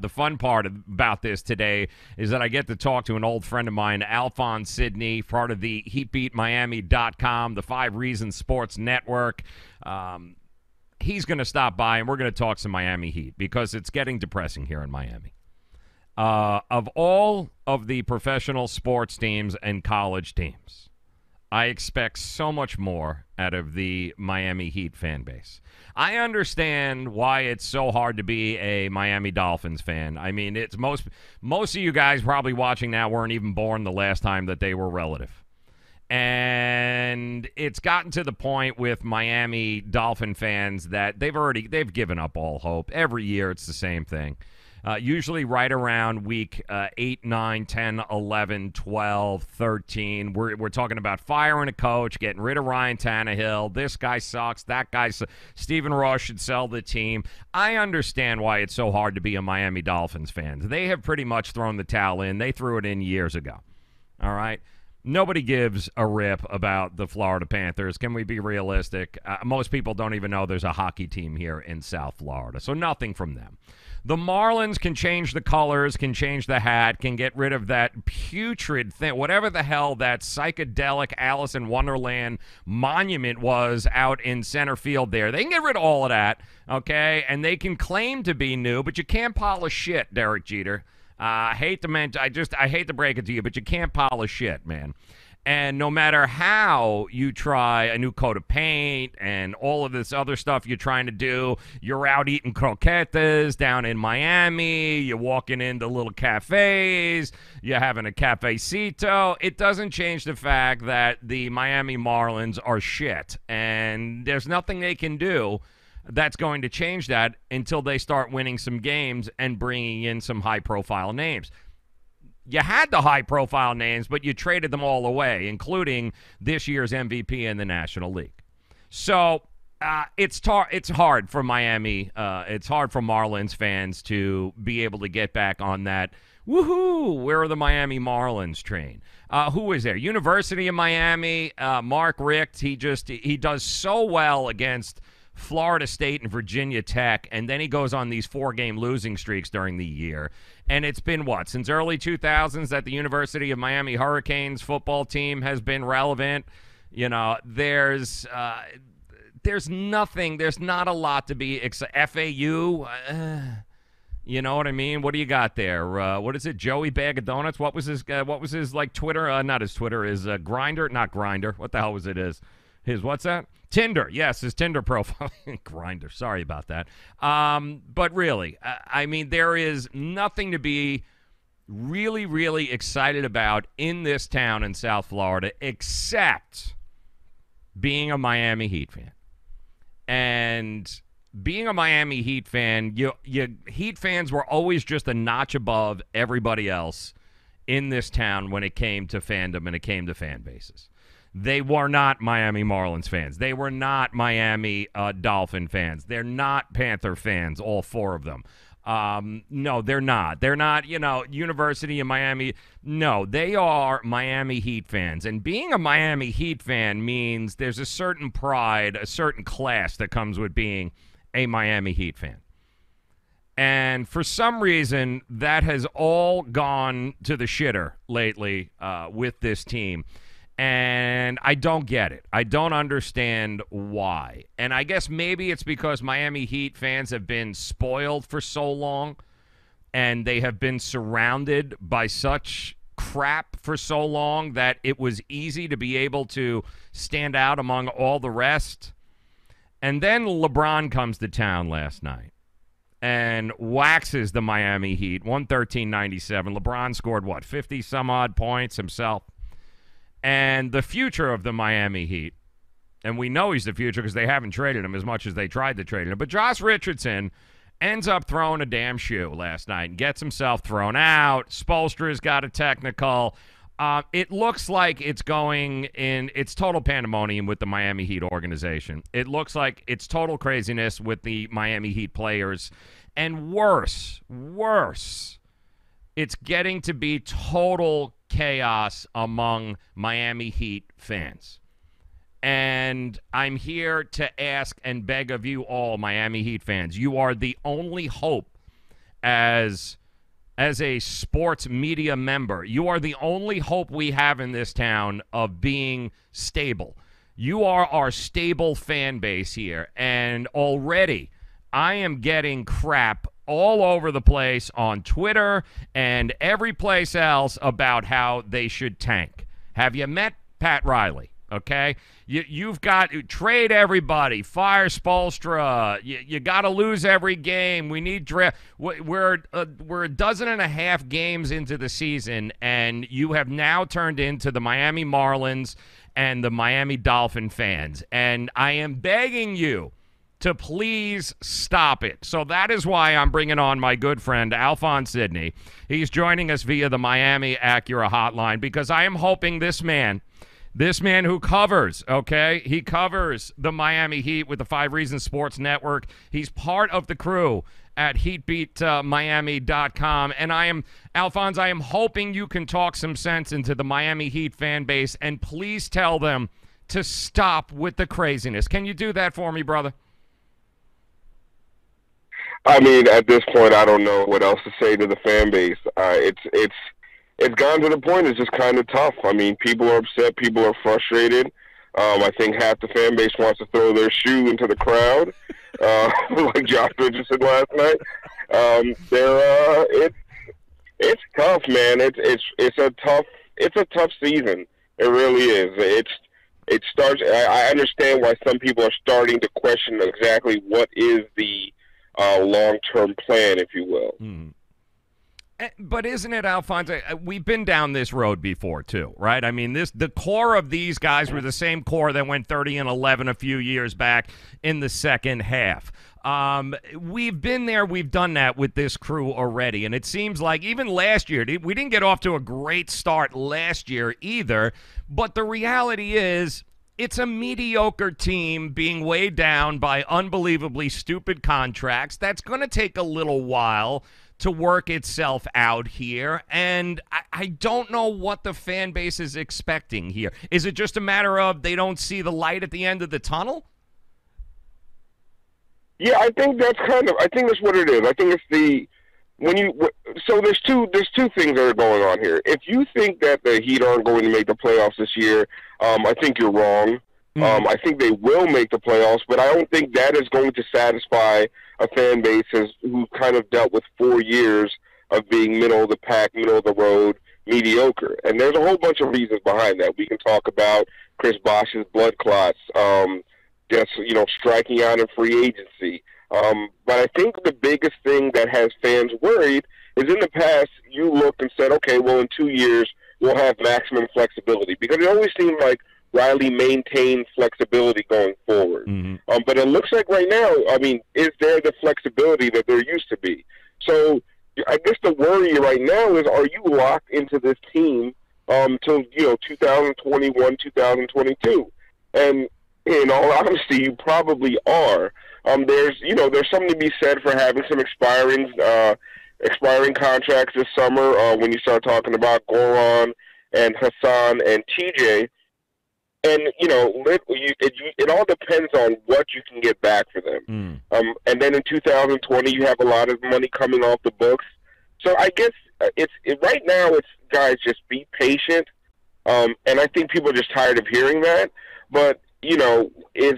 the fun part about this today is that I get to talk to an old friend of mine, Alphonse Sidney, part of the HeatBeatMiami.com, the 5 Reasons Sports Network. He's going to stop by, and we're going to talk some Miami Heat because it's getting depressing here in Miami. Of all of the professional sports teams and college teams, I expect so much more out of the Miami Heat fan base. I understand why it's so hard to be a Miami Dolphins fan. I mean, it's most of you guys probably watching now weren't even born the last time that they were relative. And it's gotten to the point with Miami Dolphin fans that they've given up all hope. Every year it's the same thing. Usually right around week 8, 9, 10, 11, 12, 13. We're talking about firing a coach, getting rid of Ryan Tannehill. This guy sucks. That guy sucks. Stephen Ross should sell the team. I understand why it's so hard to be a Miami Dolphins fan. They have pretty much thrown the towel in. They threw it in years ago. All right? Nobody gives a rip about the Florida Panthers. Can we be realistic? Most people don't even know there's a hockey team here in South Florida, so nothing from them. The Marlins can change the colors, can change the hat, can get rid of that putrid thing, whatever the hell that psychedelic Alice in Wonderland monument was out in center field there. They can get rid of all of that, okay? And they can claim to be new, but you can't polish shit, Derek Jeter. I hate to break it to you, but you can't polish shit, man. And no matter how you try a new coat of paint and all of this other stuff you're trying to do, you're out eating croquetas down in Miami, you're walking into little cafes, you're having a cafecito. It doesn't change the fact that the Miami Marlins are shit, and there's nothing they can do that's going to change that until they start winning some games and bringing in some high-profile names. You had the high-profile names, but you traded them all away, including this year's MVP in the National League. So it's hard for Miami. It's hard for Marlins fans to be able to get back on that, woohoo, where are the Miami Marlins train. Who is there? University of Miami, Mark Richt. He does so well against Florida State and Virginia Tech, and then he goes on these 4-game losing streaks during the year. And it's been, since early 2000s that the University of Miami Hurricanes football team has been relevant. You know, there's nothing, there's not a lot to be FAU. You know what I mean? What do you got there? What is it? Joey Bag of Donuts? What was his like Twitter? Not his Twitter, his Grinder? Not Grinder. What the hell was it? His what's that? Tinder. Yes, his Tinder profile. Grinder. Sorry about that. But really, I mean, there is nothing to be really, really excited about in this town in South Florida except being a Miami Heat fan. And being a Miami Heat fan, Heat fans were always just a notch above everybody else in this town when it came to fandom and it came to fan bases. They were not Miami Marlins fans. They were not Miami Dolphin fans. They're not Panther fans, all 4 of them. No, they're not. They're not, University of Miami. No, they are Miami Heat fans. And being a Miami Heat fan means there's a certain pride, a certain class that comes with being a Miami Heat fan. And for some reason, that has all gone to the shitter lately with this team. And I don't get it. I don't understand why. And I guess maybe it's because Miami Heat fans have been spoiled for so long and they have been surrounded by such crap for so long that it was easy to be able to stand out among all the rest. And then LeBron comes to town last night and waxes the Miami Heat, 113-97. LeBron scored, 50-some-odd points himself. And the future of the Miami Heat, and we know he's the future because they haven't traded him as much as they tried to trade him, but Josh Richardson ends up throwing a damn shoe last night and gets himself thrown out. Spoelstra's got a technical. It looks like it's total pandemonium with the Miami Heat organization. It looks like it's total craziness with the Miami Heat players. And worse, it's getting to be total chaos among Miami Heat fans. And I'm here to ask and beg of you all, Miami Heat fans, you are the only hope as a sports media member. You are the only hope we have in this town of being stable. You are our stable fan base here, and already I am getting crap all over the place on Twitter and every place else about how they should tank. Have you met Pat Riley? Okay, you've got to trade everybody, fire Spoelstra. You got to lose every game. We need draft. We're a dozen and a half games into the season, and you have now turned into the Miami Marlins and the Miami Dolphin fans. And I am begging you to please stop it. So that is why I'm bringing on my good friend Alphonse Sidney. He's joining us via the Miami Acura hotline because I am hoping this man who covers, okay? He covers the Miami Heat with the 5 Reasons Sports Network. He's part of the crew at HeatBeatMiami.com. And Alphonse, I am hoping you can talk some sense into the Miami Heat fan base, and please tell them to stop with the craziness. Can you do that for me, brother? I mean, at this point, I don't know what else to say to the fan base. It's gone to the point it's just kind of tough. I mean, people are upset. People are frustrated. I think half the fan base wants to throw their shoe into the crowd, like Josh Richardson last night. It's tough, man. It's a tough season. It really is. It starts. I understand why some people are starting to question exactly what is the long-term plan, if you will. Mm. But isn't it, Alphonse, we've been down this road before, too, right? I mean, the core of these guys were the same core that went 30-11 a few years back in the second half. We've been there. We've done that with this crew already. And it seems like even last year, we didn't get off to a great start last year either. But the reality is it's a mediocre team being weighed down by unbelievably stupid contracts. That's going to take a little while to work itself out here, and I don't know what the fan base is expecting here. Is it just a matter of they don't see the light at the end of the tunnel? Yeah, I think that's what it is. I think it's so there's two things that are going on here. If you think that the Heat aren't going to make the playoffs this year, I think you're wrong. Mm-hmm. I think they will make the playoffs, but I don't think that is going to satisfy a fan base who kind of dealt with 4 years of being middle of the pack, middle of the road, mediocre. And there's a whole bunch of reasons behind that. We can talk about Chris Bosh's blood clots, striking out in free agency. But I think the biggest thing that has fans worried is in the past you looked and said, okay, well, in 2 years we'll have maximum flexibility. Because it always seemed like Riley maintained flexibility going forward. Mm-hmm. But it looks like right now, I mean, is there the flexibility that there used to be? So I guess the worry right now is, are you locked into this team till 2021, 2022? And in all honesty, you probably are. There's something to be said for having some expiring contracts this summer. When you start talking about Goran and Hassan and TJ. And, it all depends on what you can get back for them. And then in 2020, you have a lot of money coming off the books. So I guess right now it's, guys, just be patient. And I think people are just tired of hearing that. But, is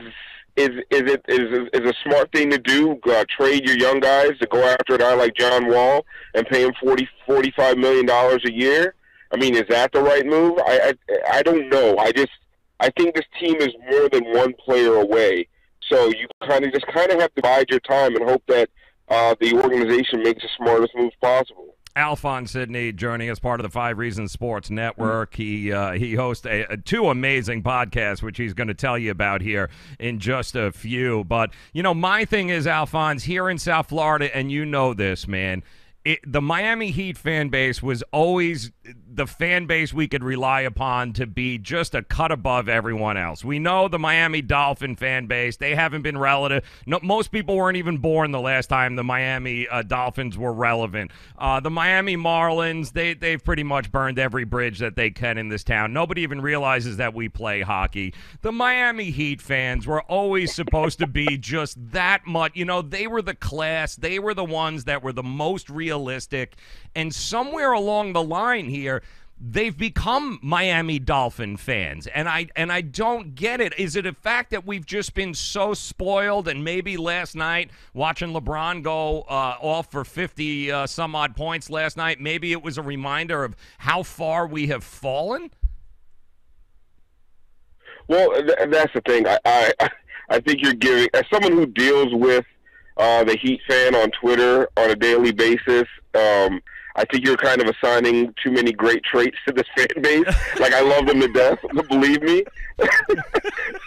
it a smart thing to do? Trade your young guys to go after a guy like John Wall and pay him $45 million a year? I mean, is that the right move? I don't know. I think this team is more than one player away. So you kind of have to bide your time and hope that the organization makes the smartest moves possible. Alphonse Sidney joining us, part of the 5 Reasons Sports Network. He hosts two amazing podcasts, which he's going to tell you about here in just a few. But, my thing is, Alphonse, here in South Florida, and you know this, man, the Miami Heat fan base was always the fan base we could rely upon to be just a cut above everyone else. We know the Miami Dolphin fan base. They haven't been relative. No, most people weren't even born the last time the Miami Dolphins were relevant. The Miami Marlins, they've pretty much burned every bridge that they can in this town. Nobody even realizes that we play hockey. The Miami Heat fans were always supposed to be just that much. You know, they were the class. They were the ones that were the most realistic. And somewhere along the line here, they've become Miami Dolphin fans, and I don't get it. Is it a fact that we've just been so spoiled, and maybe last night watching LeBron go off for 50 some odd points last night, maybe it was a reminder of how far we have fallen? Well, that's the thing. I think you're giving, as someone who deals with the Heat fan on Twitter on a daily basis, I think you're kind of assigning too many great traits to this fan base. Like, I love them to death, believe me.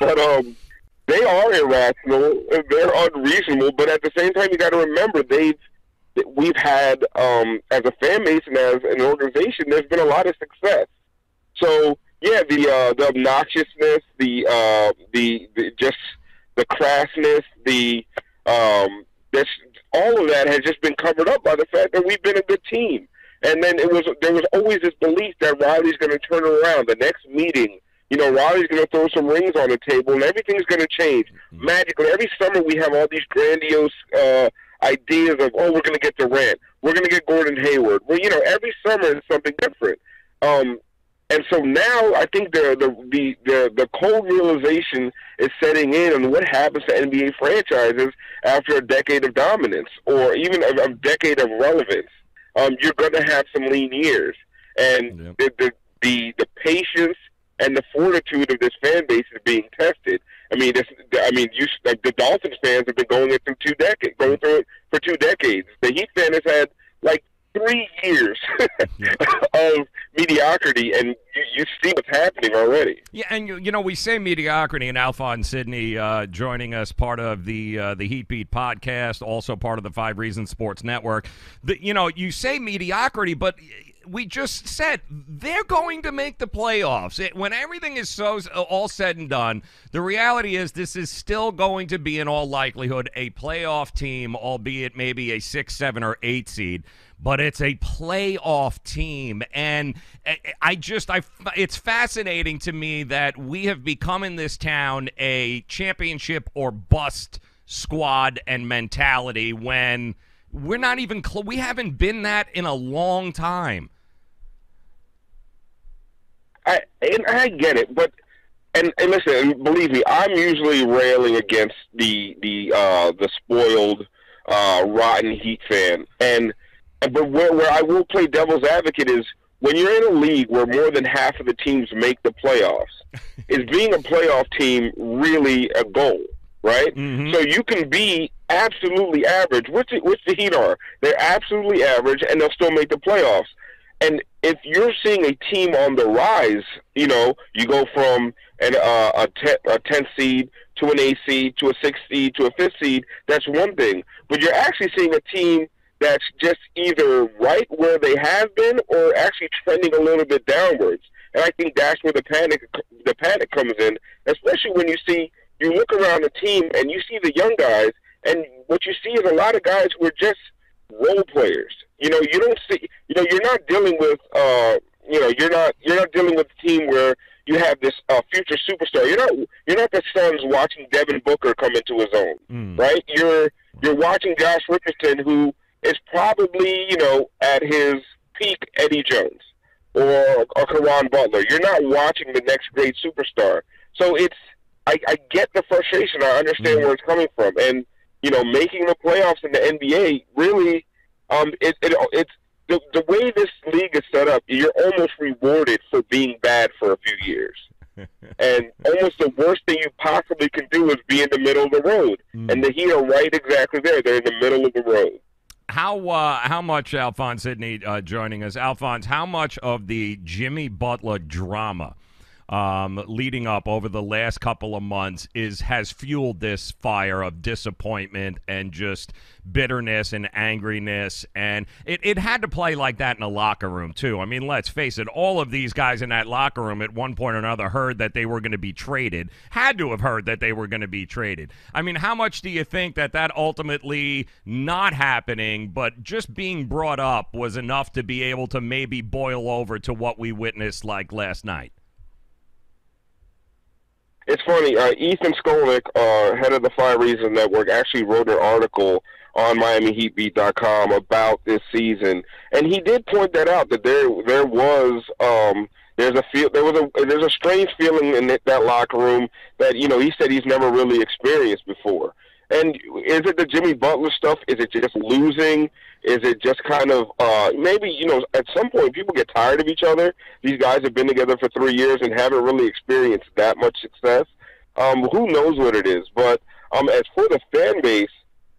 But they are irrational. They're unreasonable. But at the same time, you got to remember we've had, as a fan base and as an organization, there's been a lot of success. So yeah, the obnoxiousness, the just the crassness, all of that has just been covered up by the fact that we've been a good team. And then there was always this belief that Riley's going to turn around. The next meeting, Riley's going to throw some rings on the table, and everything's going to change magically. Every summer we have all these grandiose ideas of, we're going to get Durant, we're going to get Gordon Hayward. Well, every summer is something different. And so now I think the cold realization is setting in on what happens to NBA franchises after a decade of dominance, or even a decade of relevance. You're going to have some lean years, and the patience and the fortitude of this fan base is being tested. The Dolphins fans have been going through it for 2 decades. The Heat fan has had 3 years of mediocrity, and you see what's happening already. Yeah, and we say mediocrity, and Alphonse Sidney joining us, part of the Heat Beat podcast, also part of the 5 Reasons Sports Network. You say mediocrity, but we just said they're going to make the playoffs. When everything is all said and done, the reality is this is still going to be, in all likelihood, a playoff team, albeit maybe a 6, 7, or 8 seed. But it's a playoff team, and it's fascinating to me that we have become in this town a championship or bust squad and mentality when we're not even we haven't been that in a long time. I get it, but and listen, believe me, I'm usually railing against the spoiled, rotten Heat fan, but where I will play devil's advocate is when you're in a league where more than half of the teams make the playoffs, is being a playoff team really a goal, right? Mm-hmm. So you can be absolutely average, which the Heat are. They're absolutely average, and they'll still make the playoffs. And if you're seeing a team on the rise, you go from a 10th seed to an 8th seed to a 6th seed to a 5th seed, that's one thing. But you're actually seeing a team that's just either right where they have been or actually trending a little bit downwards. And I think that's where the panic comes in, especially when you look around the team and you see the young guys, and what you see is a lot of guys who are just role players. You don't see, you're not dealing with, you're not dealing with a team where you have this future superstar. You're not the Suns watching Devin Booker come into his own, right? You're watching Josh Richardson, who is probably, at his peak Eddie Jones or Caron Butler. You're not watching the next great superstar. So I get the frustration. I understand where it's coming from. And, making the playoffs in the NBA really, it's the way this league is set up, you're almost rewarded for being bad for a few years. And almost the worst thing you possibly can do is be in the middle of the road. And the Heat are right exactly there. They're in the middle of the road. How much, Alphonse Sidney joining us, Alphonse, how much of the Jimmy Butler drama leading up over the last couple of months has fueled this fire of disappointment and just bitterness and angriness, and it had to play like that in the locker room too. I mean, let's face it, all of these guys in that locker room at one point or another heard that they were going to be traded, had to have heard that they were going to be traded. I mean, how much do you think that ultimately not happening, but just being brought up was enough to be able to maybe boil over to what we witnessed like last night? It's funny, Ethan Skolnick, head of the Fire Reason Network, actually wrote an article on MiamiHeatBeat.com about this season, and he did point that out, that there's a strange feeling in that locker room that, he said he's never really experienced before. And is it the Jimmy Butler stuff? Is it just losing? Is it just kind of maybe, at some point people get tired of each other? These guys have been together for 3 years and haven't really experienced that much success. Who knows what it is? But as for the fan base,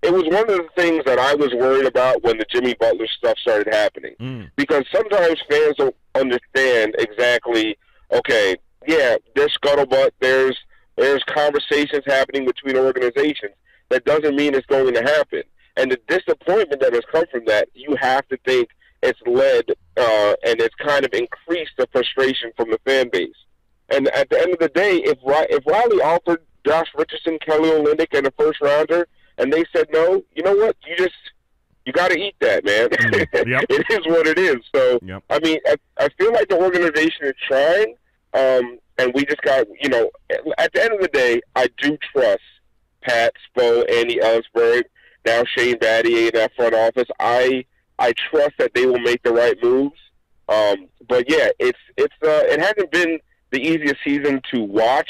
it was one of the things that I was worried about when the Jimmy Butler stuff started happening. Because sometimes fans don't understand exactly, okay, yeah, there's scuttlebutt, there's conversations happening between organizations. That doesn't mean it's going to happen. And the disappointment that has come from that, you have to think it's led and it's kind of increased the frustration from the fan base. And at the end of the day, if Riley offered Josh Richardson, Kelly Olynyk, and a first-rounder, and they said no, you know what? You got to eat that, man. Yep. It is what it is. So, yep. I mean, I feel like the organization is trying, and we just got, at the end of the day, I do trust Pat, Spo, Andy Ellsberg, now Shane Battier in that front office. I trust that they will make the right moves. But yeah, it hasn't been the easiest season to watch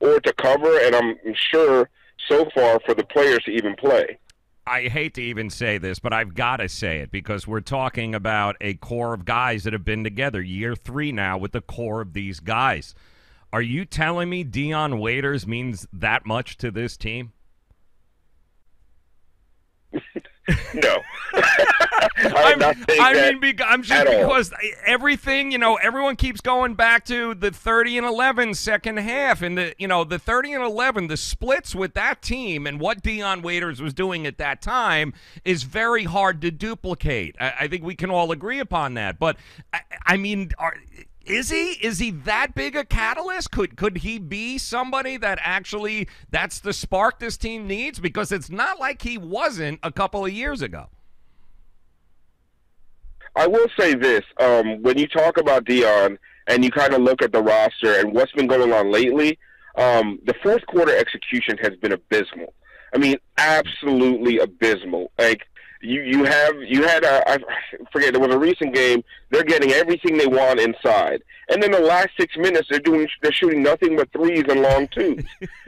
or to cover, and I'm sure so far for the players to even play. I hate to even say this, but I've got to say it because we're talking about a core of guys that have been together year 3 now with the core of these guys. Are you telling me Dion Waiters means that much to this team? No. I'm just because everything, everyone keeps going back to the 30-11 second half, and the 30-11, the splits with that team and what Dion Waiters was doing at that time is very hard to duplicate. I think we can all agree upon that. But is he that big a catalyst? Could he be somebody that actually that's the spark this team needs? Because it's not like he wasn't a couple of years ago. I will say this. When you talk about Dion and you kind of look at the roster and what's been going on lately, the fourth quarter execution has been abysmal. I mean, absolutely abysmal. Like, I forget, there was a recent game, they're getting everything they want inside. And then the last 6 minutes, they're shooting nothing but threes and long twos.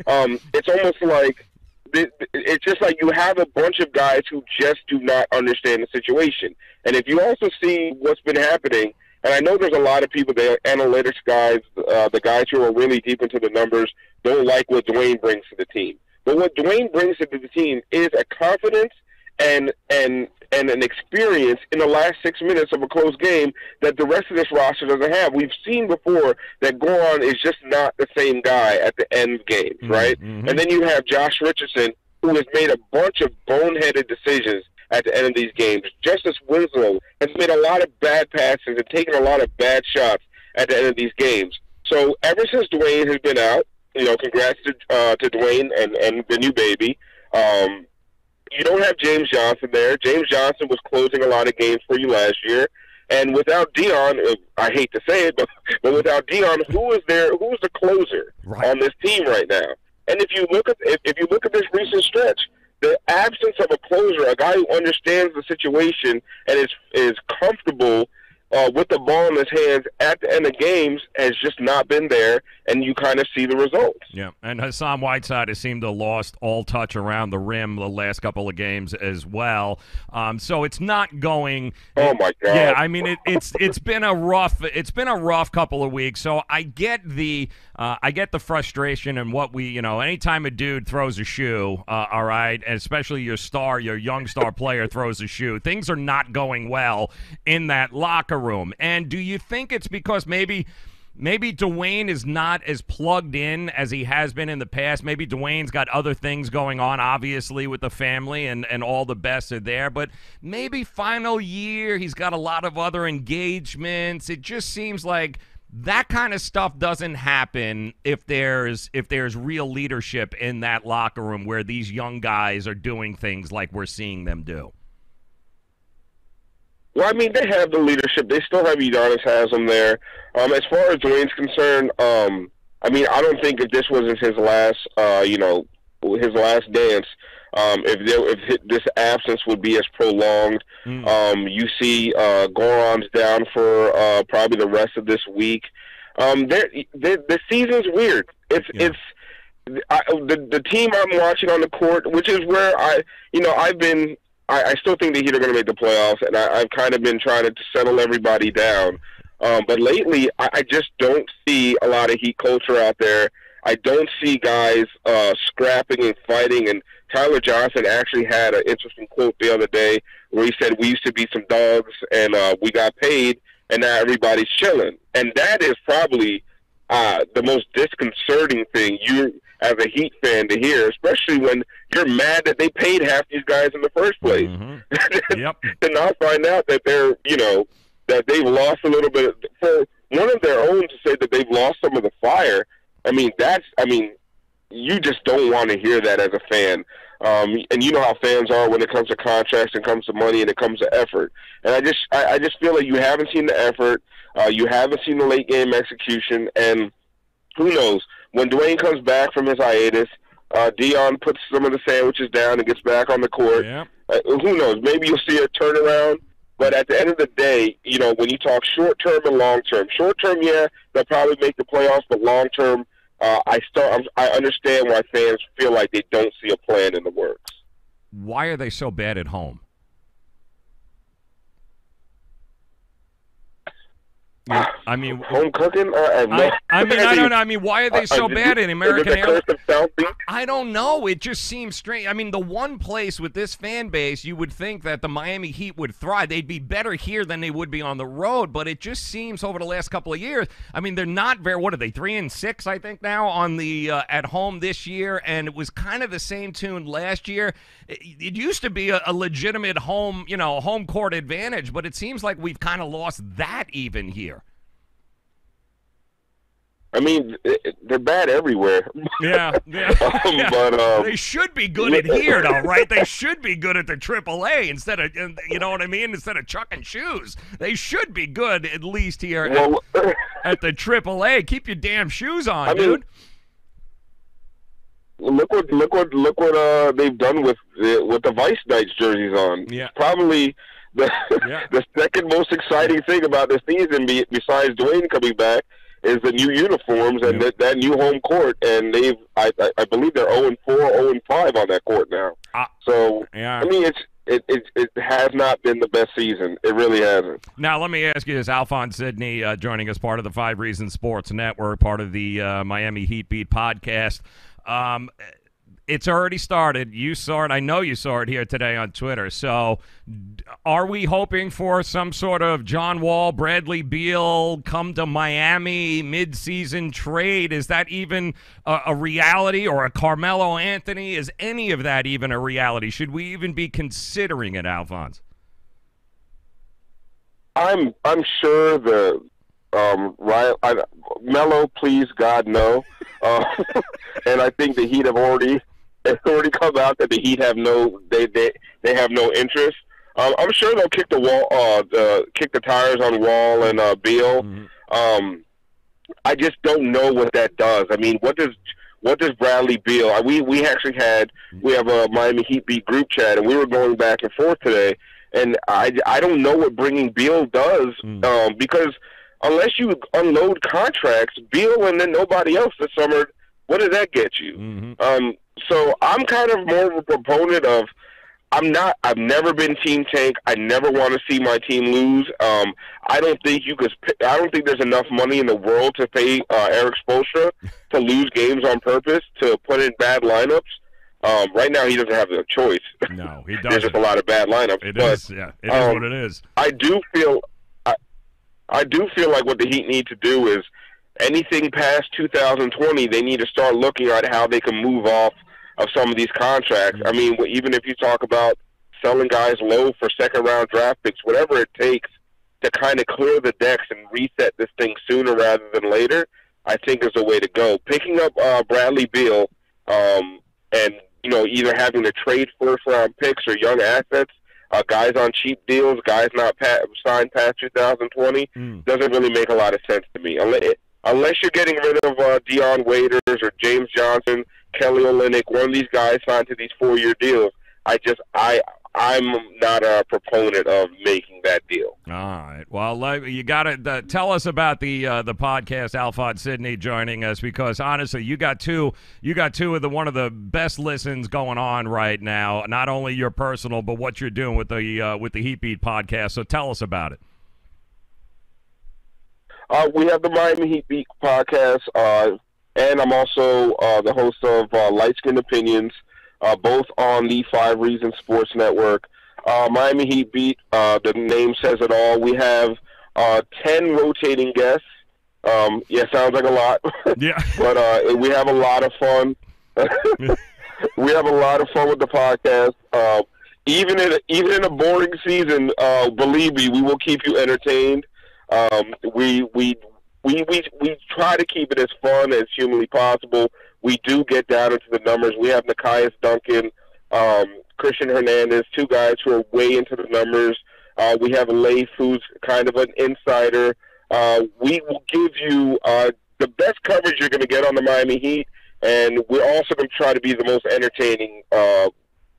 It's almost like, it's just like you have a bunch of guys who just do not understand the situation. And if you also see what's been happening, and I know there's a lot of people, the analytics guys, the guys who are really deep into the numbers, don't like what Dwayne brings to the team. But what Dwayne brings to the team is a confidence and an experience in the last 6 minutes of a close game that the rest of this roster doesn't have. We've seen before that Goran is just not the same guy at the end games, right? Mm-hmm. And then you have Josh Richardson, who has made a bunch of boneheaded decisions at the end of these games. Justice Winslow has made a lot of bad passes and taken a lot of bad shots at the end of these games. So ever since Dwayne has been out, congrats to Dwayne and the new baby. You don't have James Johnson there. James Johnson was closing a lot of games for you last year. And without Dion, I hate to say it, but without Dion, who is there? Who's the closer on this team right now? And if you look at this recent stretch, the absence of a closer, a guy who understands the situation and is comfortable with the ball in his hands at the end of games, has just not been there, and you kind of see the results. Yeah, and Hassan Whiteside has seemed to have lost all touch around the rim the last couple of games as well. So it's not going. Oh my God! Yeah, I mean it's been a rough couple of weeks. So I get the frustration and what we anytime a dude throws a shoe, all right, and especially your young star player throws a shoe, things are not going well in that locker room. And do you think it's because maybe maybe Dwayne is not as plugged in as he has been in the past. Maybe Dwayne's got other things going on, obviously, with the family, and all the best are there. But maybe final year, he's got a lot of other engagements. It just seems like that kind of stuff doesn't happen if there's real leadership in that locker room where these young guys are doing things like we're seeing them do. Well, I mean, they have the leadership. They still have Udonis has them there. As far as Dwayne's concerned, I mean, I don't think if this wasn't his last, his last dance, if this absence would be as prolonged. You see Goron's down for probably the rest of this week. The season's weird. The team I'm watching on the court, which is where I still think the Heat are going to make the playoffs, and I've kind of been trying to settle everybody down. But lately, I just don't see a lot of Heat culture out there. I don't see guys scrapping and fighting. And Tyler Johnson actually had an interesting quote the other day where he said, "We used to be some dogs, and we got paid, and now everybody's chilling." And that is probably the most disconcerting thing you, as a Heat fan, to hear, especially when you're mad that they paid half these guys in the first place. Yep. To not find out that they're, that they've lost a little bit for one of their own to say that they've lost some of the fire. I mean, you just don't want to hear that as a fan. And you know how fans are when it comes to contracts and comes to money and it comes to effort. And I just feel like you haven't seen the effort. You haven't seen the late game execution. And who knows, when Dwayne comes back from his hiatus, Dion puts some of the sandwiches down and gets back on the court. Yeah. Who knows? Maybe you'll see a turnaround. But at the end of the day, when you talk short-term and long-term, short-term, yeah, they'll probably make the playoffs, but long-term, I understand why fans feel like they don't see a plan in the works. Why are they so bad at home? I mean, home cooking. I don't know. I mean, why are they so bad in American Airlines? I don't know. It just seems strange. I mean, the one place with this fan base, you would think that the Miami Heat would thrive. They'd be better here than they would be on the road. But it just seems over the last couple of years. I mean, they're not very. What are they? 3-6, I think now on the at home this year, and it was kind of the same tune last year. It used to be a legitimate home court advantage, but it seems like we've kind of lost that even here. I mean, they're bad everywhere. Yeah. But they should be good at here, though, right? They should be good at the AAA instead of, you know what I mean? Instead of chucking shoes, they should be good at least here at the AAA. Keep your damn shoes on, dude. Look what they've done with the Vice Knights jerseys on. Yeah. The second most exciting thing about this season, besides Dwayne coming back, is the new uniforms and that new home court, and I believe they're 0-4, 0-5 on that court now. I mean, it has not been the best season. It really hasn't. Now, let me ask you this. Alphonse Sidney joining us, part of the 5 Reasons Sports Network, part of the Miami Heat Beat podcast. It's already started. You saw it. I know you saw it here today on Twitter. So are we hoping for some sort of John Wall, Bradley Beal, come to Miami mid-season trade? Is that even a reality? Or a Carmelo Anthony? Is any of that even a reality? Should we even be considering it, Alphonse? I'm sure the Melo, please, God, no. And I think the Heat have already come out that the Heat have they have no interest. I'm sure they'll kick the tires on Wall and Beal. Mm-hmm. I just don't know what that does. I mean, what does Bradley Beal? We have a Miami Heat Beat group chat, and we were going back and forth today, and I don't know what bringing Beal does because unless you unload contracts, Beal and then nobody else this summer, what does that get you? Mm-hmm. So I'm kind of more of a proponent of I've never been team tank. I never want to see my team lose. I don't think there's enough money in the world to pay Eric Spoelstra to lose games on purpose, to put in bad lineups. Right now, he doesn't have a choice. No, he doesn't. There's just a lot of bad lineups. It is what it is. I do feel like what the Heat need to do is, anything past 2020, they need to start looking at how they can move off of some of these contracts. I mean, even if you talk about selling guys low for second-round draft picks, whatever it takes to kind of clear the decks and reset this thing sooner rather than later, I think is the way to go. Picking up Bradley Beal and, you know, either having to trade first-round picks or young assets, guys on cheap deals, guys not signed past 2020, doesn't really make a lot of sense to me. Unless you're getting rid of Deion Waiters or James Johnson, Kelly Olynyk, one of these guys signed to these 4-year deals, I'm not a proponent of making that deal. All right. Well, you got to tell us about the podcast. Alphonse Sidney joining us, because honestly, you got two of one of the best listens going on right now. Not only your personal, but what you're doing with the Heat Beat podcast. So tell us about it. We have the Miami Heat Beat podcast, and I'm also the host of Light Skin Opinions, both on the 5 Reasons Sports Network. Miami Heat Beat, the name says it all. We have 10 rotating guests. Sounds like a lot. Yeah. But we have a lot of fun. We have a lot of fun with the podcast. Even in a boring season, believe me, we will keep you entertained. We try to keep it as fun as humanly possible. We do get down into the numbers. We have Nikias Duncan, Christian Hernandez, 2 guys who are way into the numbers. We have Leif, who's kind of an insider. We will give you the best coverage you're going to get on the Miami Heat, and we're also going to try to be the most entertaining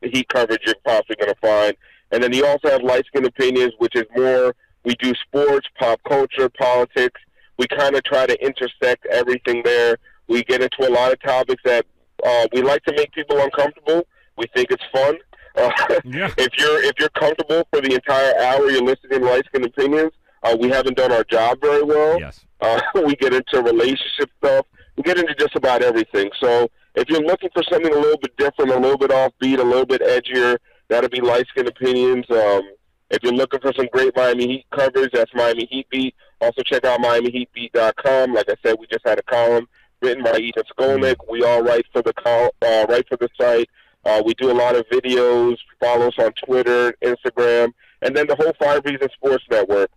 Heat coverage you're possibly going to find. And then you also have Light Skin Opinions, which is more, we do sports, pop culture, politics. We kind of try to intersect everything there. We get into a lot of topics that we like to make people uncomfortable. We think it's fun. Yeah. If you're comfortable for the entire hour you're listening to Light Skin Opinions, we haven't done our job very well. Yes. We get into relationship stuff. We get into just about everything. So if you're looking for something a little bit different, a little bit offbeat, a little bit edgier, that'll be Light Skin Opinions. If you're looking for some great Miami Heat coverage, that's Miami Heat Beat. Also check out MiamiHeatBeat.com. Like I said, we just had a column written by Ethan Skolnick. We all write for the site. We do a lot of videos. Follow us on Twitter, Instagram, and then the whole 5 Reasons Sports Network.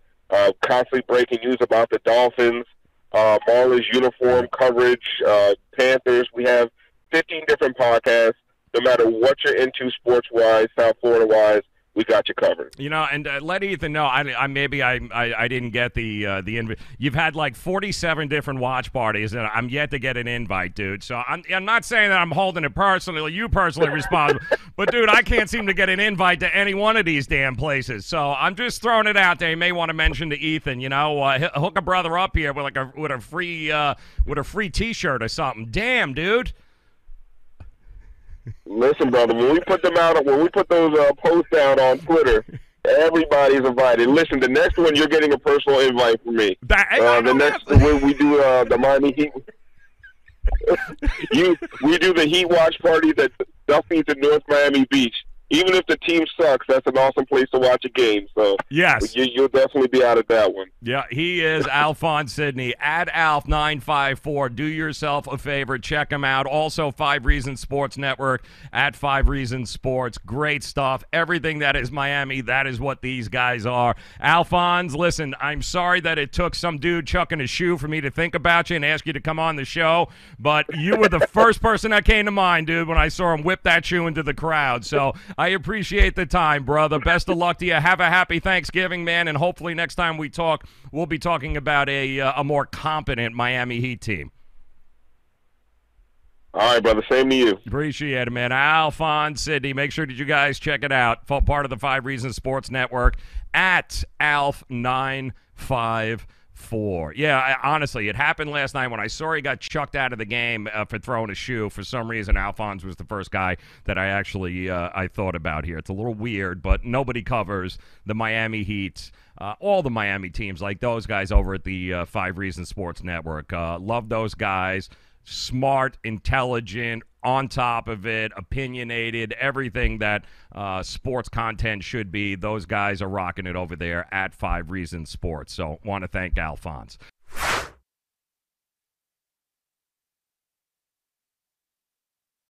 Constantly breaking news about the Dolphins, Marlins uniform coverage, Panthers. We have 15 different podcasts. No matter what you're into sports-wise, South Florida-wise, we got you covered. You know, and let Ethan know. I didn't get the invite. You've had like 47 different watch parties, and I'm yet to get an invite, dude. So I'm not saying that I'm holding it personally, you personally responsible, but dude, I can't seem to get an invite to any one of these damn places. So I'm just throwing it out there. You may want to mention to Ethan, you know, hook a brother up here with a free T-shirt or something. Damn, dude. Listen, brother, when we put those posts out on Twitter, everybody's invited. Listen, the next one you're getting a personal invite from me. The next when we do the Miami Heat, we do the Heat watch party at Duffy's in North Miami Beach. Even if the team sucks, that's an awesome place to watch a game. So yes, you'll definitely be out of that one. Yeah, he is Alphonse Sidney at Alf954. Do yourself a favor, check him out. Also, 5 Reasons Sports Network at 5 Reasons Sports. Great stuff. Everything that is Miami, that is what these guys are. Alphonse, listen, I'm sorry that it took some dude chucking a shoe for me to think about you and ask you to come on the show, but you were the first person that came to mind, dude, when I saw him whip that shoe into the crowd. So I appreciate the time, brother. Best of luck to you. Have a happy Thanksgiving, man, and hopefully next time we talk, we'll be talking about a more competent Miami Heat team. All right, brother. Same to you. Appreciate it, man. Alphonse Sidney. Make sure that you guys check it out. Part of the 5 Reasons Sports Network at Alf954. Yeah, honestly, it happened last night when I saw he got chucked out of the game for throwing a shoe. For some reason, Alphonse was the first guy that I actually I thought about here. It's a little weird, but nobody covers the Miami Heat. All the Miami teams, like those guys over at the 5 Reasons Sports Network. Love those guys. Smart, intelligent, on top of it, opinionated, everything that sports content should be. Those guys are rocking it over there at 5 Reasons Sports. So want to thank Alphonse.